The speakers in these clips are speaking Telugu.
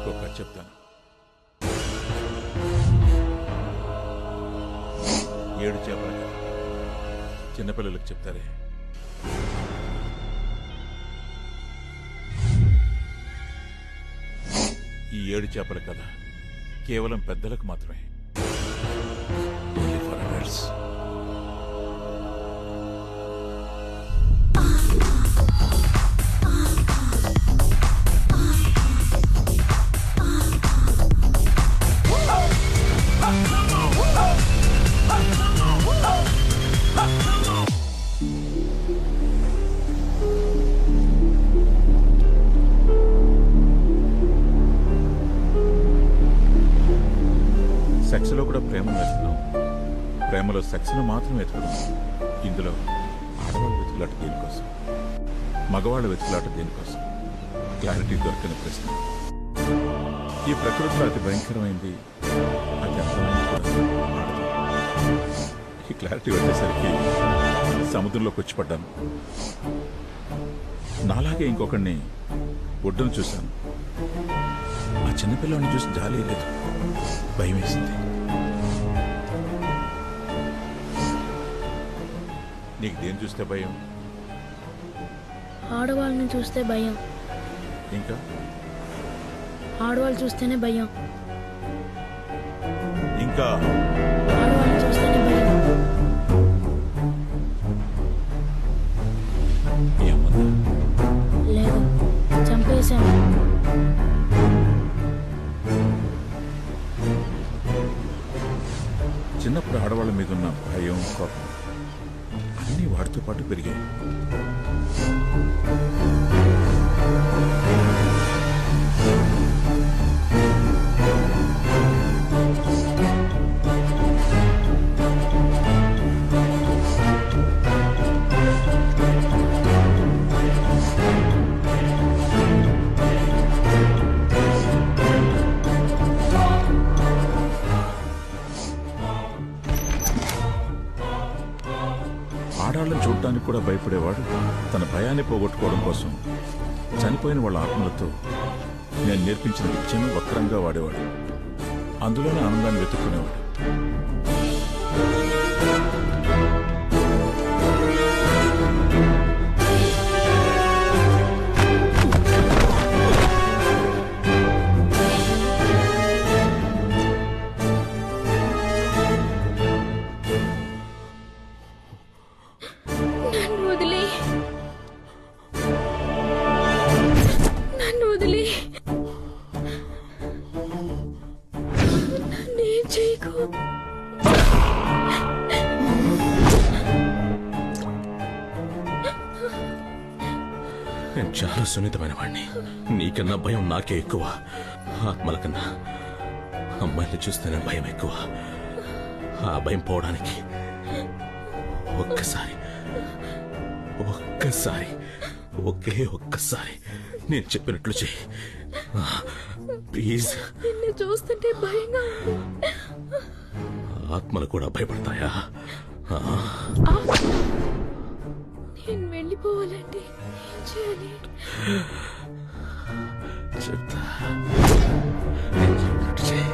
నీకు ఒక కథ చెప్తాను. 7 చేపల కథ. చిన్నపిల్లలకు చెప్తారే. ఈ 7 చేపల కథ కేవలం పెద్దలకు మాత్రమే. Only for adults. సెక్స్లో కూడా ప్రేమను వెతుకున్నాం. ప్రేమలో సెక్స్ను మాత్రం వెతుకున్నాం. ఇందులో ఆడవాళ్ళ వెతుకులాట దేనికోసం, మగవాళ్ళ వెతుకులాట దేనికోసం? క్లారిటీ దొరకని ప్రశ్న. ఈ ప్రకృతిలో అతి భయంకరమైంది, అతి అందమైంది కూడా ఆడది. ఈ క్లారిటీ వచ్చేసరికి సముద్రంలోకి వచ్చి పడ్డాను. నాలాగే ఇంకొకడిని ఒడ్డును చూశాను. ఆ చిన్నపిల్లని చూసి జాలి లేదు, భయం వేసింది. నీకు దేని చూస్తే భయం? ఆడవాళ్ళని చూస్తే భయం. ఇంకా ఆడవాళ్ళు చూస్తేనే భయం. ఇంకా ఆడవాళ్ళని చూస్తేనే భయం. ఏమన్నా? లేదు, చంపేశాను. చిన్నప్పుడు ఆడవాళ్ళ మీద ఉన్న భయం, కోపం అన్నీ వాడితో పాటు పెరిగాయి. ఆడాళ్ళని చూడటానికి కూడా భయపడేవాడు తన భయాన్ని పోగొట్టుకోవడం కోసం చనిపోయిన వాళ్ళ ఆత్మలతో నేను నేర్పించిన విద్యను వక్రంగా వాడేవాడు. అందులోనే ఆనందాన్ని వెతుక్కునేవాడు. నన్ను వదిలి నన్నేం చేయకు. నేను చాలా సున్నితమైన వాడిని. నీకన్నా భయం నాకే ఎక్కువ. ఆత్మల కన్నా అమ్మాయిని చూస్తేనే భయం ఎక్కువ. ఆ భయం పోవడానికి ఒక్కసారి ఒక్కసారి నేను చెప్పినట్లు చెయ్యి ప్లీజ్. నిన్ను చూస్తుంటే భయంగా ఉంది. ఆత్మలు కూడా భయపడతాయా? నేను వెళ్ళిపోవాలంటే ఏం చేయాలి? చెప్తా, నేను చెప్పినట్టు చెయ్యి.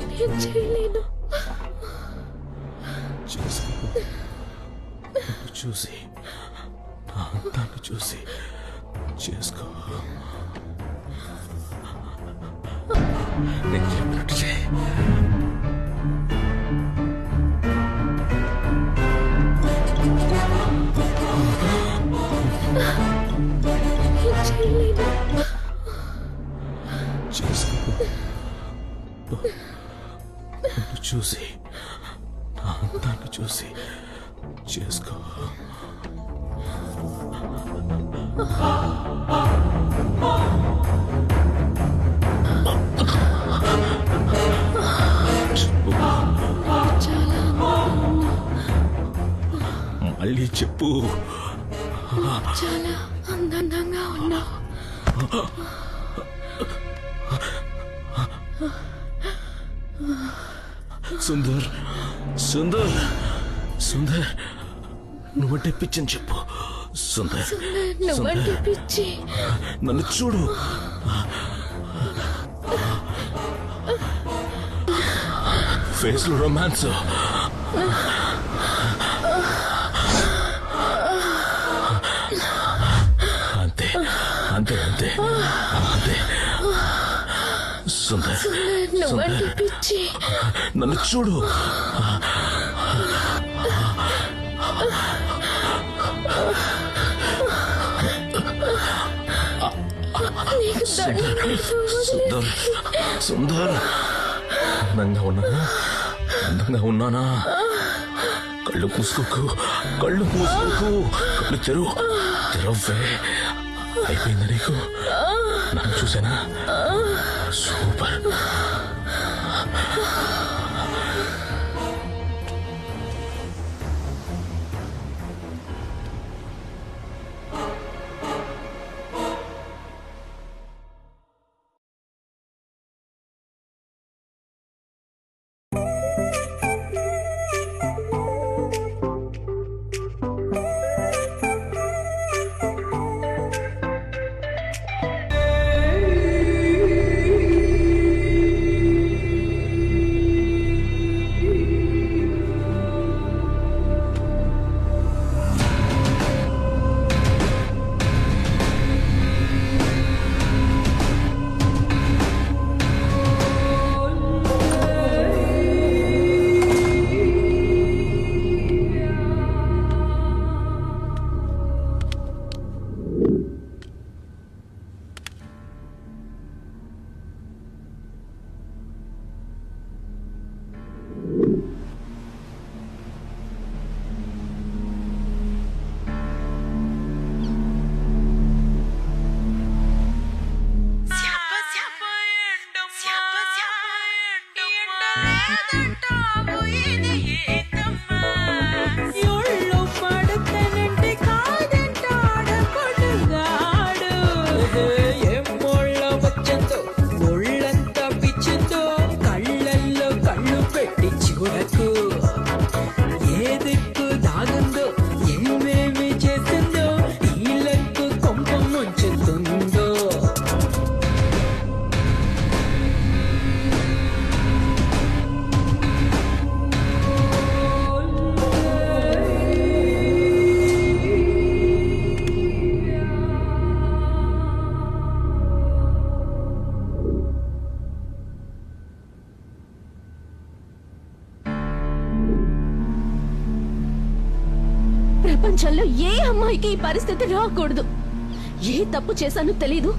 నేను చేయలేను. చూసి నా అంతాన్ని చూసి చేసుకో. నేను చెప్పినట్టు చేయి. చేసుకో. చూసి నా అంతాన్ని చూసి చేసుకో. మళ్ళీ చెప్పు. చాలా అందంగా ఉన్నావు. సుందర్ సుందర్ సుందర్ నువ్వంటే పిచ్చని చెప్పు. సుందర్ నువ్వంటే పిచ్చి. నన్ను చూడు. ఫేస్ లో రొమాన్స్. అంతే అంతే అంతే అంతే. సుందర్ నువ్వంటే పిచ్చి. నన్ను చూడు. నీకు దండం పెడతాను. సుందర్ సుందర్ అందంగా ఉన్నానా? అందంగా ఉన్నానా? కళ్ళు మూసుకోకు, కళ్ళు మూసుకోకు, కళ్ళు తెరవ్వే. అయిపోయిందా నీకు? నన్ను చూసానా? సూపర్. ప్రపంచంలో ఏ అమ్మాయికి ఈ పరిస్థితి రాకూడదు. ఏ తప్పు చేశానో తెలీదు,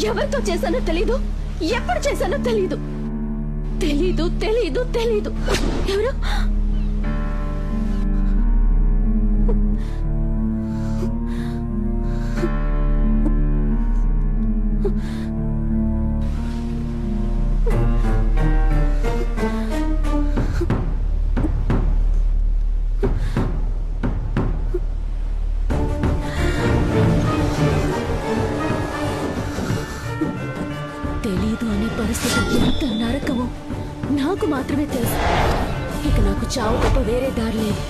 ఎవరితో చేశానో తెలీదు, ఎప్పుడు చేశానో తెలీదు. తెలీదు తెలీదు తెలీదు. ఎవరు? తెలీదు అనే పరిస్థితి ఎంత నరకమో నాకు మాత్రమే తెలుసు. ఇక నాకు చావు తప్ప వేరే దారి లేదు.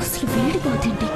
అసలు వేడిపోతుంది.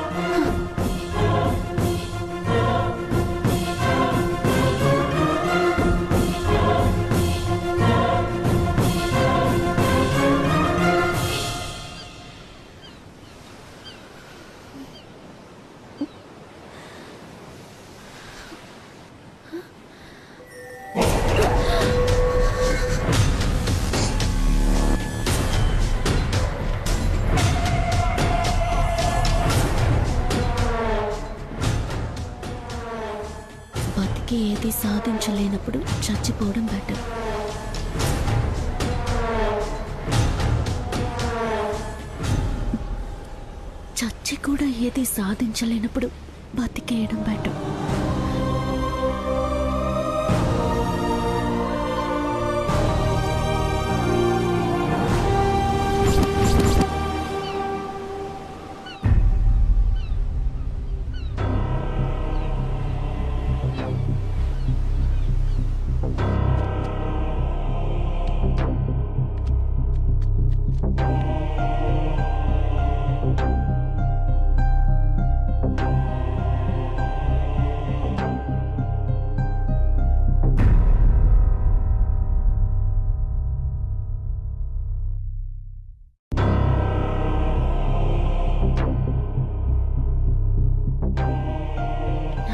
బతికి ఏది సాధించలేనప్పుడు చచ్చిపోవడం బెటర్. చచ్చి కూడా ఏది సాధించలేనప్పుడు బతికేయడం బెటర్.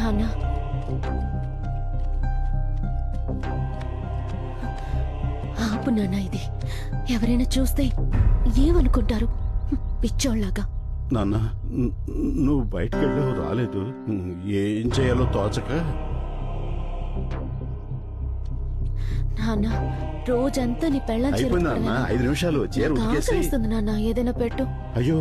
నాన్న, ఆపు నాన్న. ఇది ఎవరైనా చూస్తే ఏమనుకుంటారు? పిచ్చోళ్ళలాగా. నాన్న, నువ్వు బయటికి వెళ్ళావు, రాలేదు. ఏం చేయాలో తోచక. నాన్న, రోజంతా నీ పెళ్ళం అయిపోయింది నాన్న, 5 నిమిషాలు. చీర ఉతికేసి. ఆకలిస్తుంది నాన్న, ఏదైనా పెట్టు. అయ్యో,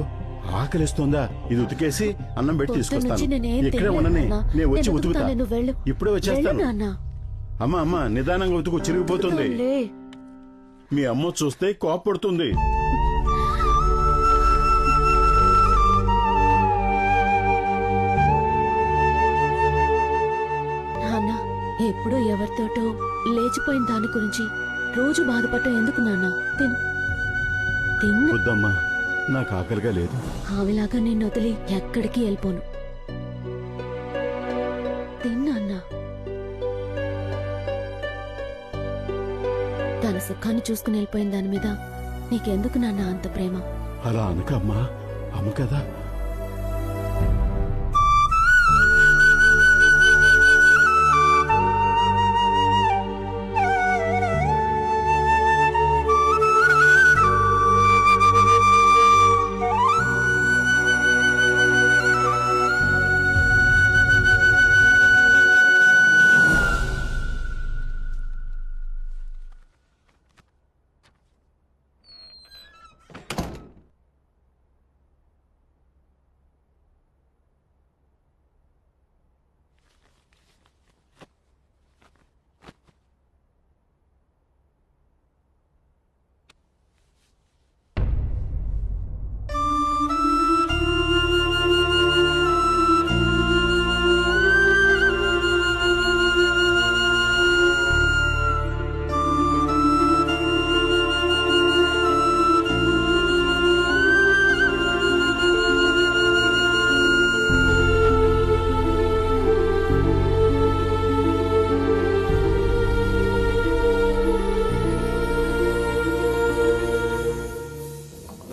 ఆకలిస్తుందా? ఇది ఉతికేసి అన్నం పెట్టి పొద్దున్నుంచి తీసుకొస్తాను. నేనేం ఇక్కడే తినలేదు ఉండని, నాన్న. నేను వచ్చి నేను ఉతుకుతా. ఉతుకుతాను, నువ్వు వెళ్ళు. ఇప్పుడే వెళ్ళు వచ్చేస్తాను. నాన్న. అమ్మా నిదానంగా ఉతుకు, చిరిగిపోతుంది. ఉతుకుతానులే. మీ అమ్మ చూస్తే కోపడుతుంది. నాన్న, ఎప్పుడో ఎవరితోటో లేచిపోయిన దాని గురించి రోజు బాధపడటం ఎందుకు నాన్న? తిన్ను. వద్దమ్మా, నాకు ఆకలిగా లేదు. ఆవిలాగా నిన్ను వదిలి ఎక్కడికి వెళ్ళిపోను. తిన్నా. తన సుఖాన్ని చూసుకుని వెళ్ళిపోయిన దాని మీద నీకెందుకు నాన్న అంత ప్రేమ? అలా అనకమ్మా, అమ్మ కదా.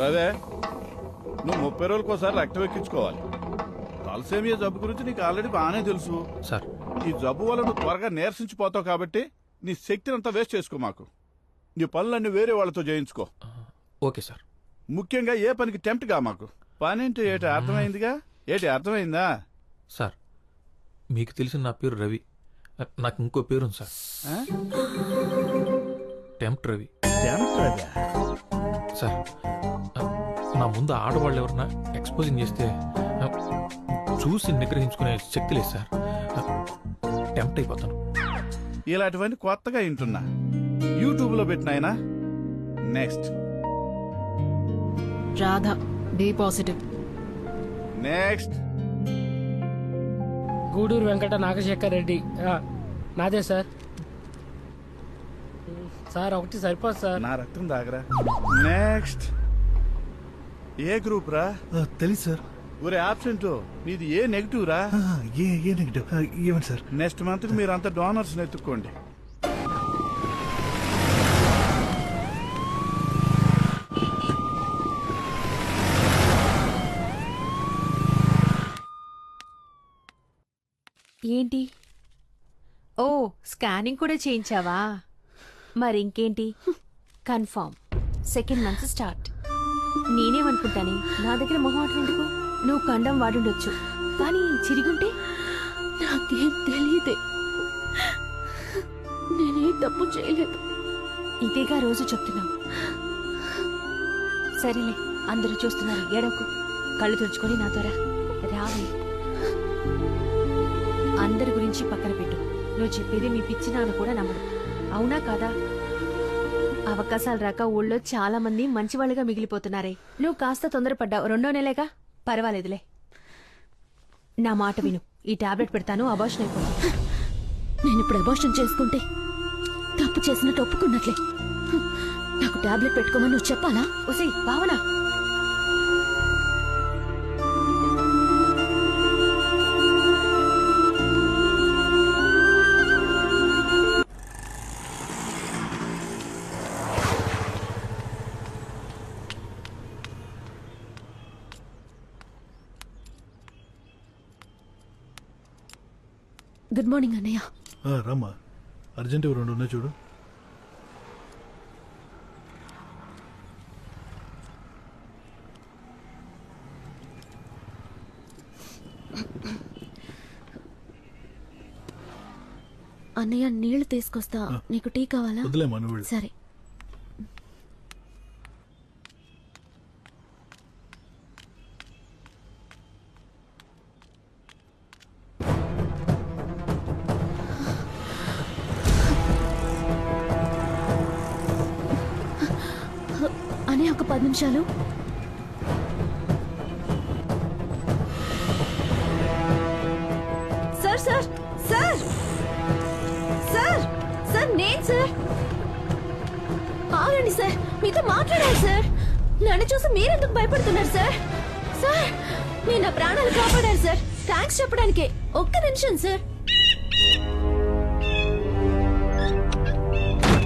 అదే నువ్వు 30 రోజులకోసారి రక్తం ఎక్కించుకోవాలి. తలసేమియా జబ్బు గురించి నీకు ఆల్రెడీ బాగానే తెలుసు సార్. ఈ జబ్బు వల్ల నువ్వు త్వరగా నీరసించిపోతావు కాబట్టి నీ శక్తిని అంతా వేస్ట్ చేసుకో. మాకు నీ పనులన్నీ వేరే వాళ్ళతో చేయించుకో. Okay sir. ముఖ్యంగా ఏ పనికి టెంప్ట్ గా మాకు. పని అంటే ఏటి అర్థమైందిగా? అర్థమైందా సార్? మీకు తెలిసిన నా పేరు రవి. నాకు ఇంకో పేరు ఉంది సార్, టెంప్ట్ రవి. సార్, నా ముందు ఆడవాళ్ళు ఎవరన్నా ఎక్స్పోజింగ్ చేస్తే చూసి నిగ్రహించుకునే శక్తి లేదు సార్. టెంప్ట్ అయిపోతాను. ఇలాంటివన్నీ కొత్తగా వింటున్నా. యూట్యూబ్ లో పెట్టినాయనా. Next Radha, B positive. Next Guduru Venkata Nagasekhar Reddy. నాదే సార్. సార్ ఒకటి సరిపోదు సార్. నా రక్తం దాగరా. నెక్స్ట్ ఏ గ్రూప్ రా? తెలీదు సార్. ఒరే ఆబ్సెంట్, మీది ఏ నెగిటివ్ రా? ఏ నెగిటివ్ ఏమండి సార్? నెక్స్ట్ మంత్ మీరంతా డోనర్స్ ఎత్తుక్కోండి. ఏంటి? ఓ, స్కానింగ్ కూడా చేయించావా? మరి ఇంకేంటి? Confirm second month start. నేనేమనుకుంటానే, నా దగ్గర మొహమాటం ఎందుకు? నువ్వు కండం వాడుండొచ్చు, కానీ చిరిగుంటే నాకేం తెలియదే. నేనే తప్పు చేయలేదు. ఇదేగా రోజు చెప్తున్నావు. సరేలే, అందరూ చూస్తున్నారు, ఏడవకు. కళ్ళు తుడుచుకొని నాతో రా. రావే. అందరి గురించి పక్కన పెట్టు. నువ్వు చెప్పేది మీ పిచ్చి నాన్న కూడా నమ్మడు. అవునా కాదా? అవకాశాలు రాక ఊళ్ళో చాలా మంది మంచివాళ్ళుగా మిగిలిపోతున్నారే. నువ్వు కాస్త తొందరపడ్డావు. 2వ నెలేగా, పర్వాలేదులే. నా మాట విను. ఈ టాబ్లెట్ పెడతాను, అబార్షన్ అయిపోతుంది. నేను ఇప్పుడు అబార్షన్ చేసుకుంటే తప్పు చేసినట్టు ఒప్పుకున్నట్లే. నాకు టాబ్లెట్ పెట్టుకోమని నువ్వు చెప్పాలా? ఒసే భావన, గుడ్ మార్నింగ్ అన్నయ్య. రమ్మా, అర్జెంట్ 2 ఉన్నాయి చూడు. అన్నయ్య నీళ్లు తీసుకొస్తా. నీకు టీ కావాలా? వదిలేమా, నువ్వు వెళ్ళు. సరే. అన్నయ్య ఒక 10 నిమిషాలు. Sir sir sir sir sir, నేను సార్. ఆగండి సార్, మీతో మాట్లాడాలి సార్. నన్ను చూసి మీరెందుకు భయపడుతున్నారు సార్? సార్, నేను నా ప్రాణాలు కాపాడారు సార్. థ్యాంక్స్ చెప్పడానికే. ఒక్క నిమిషం సార్.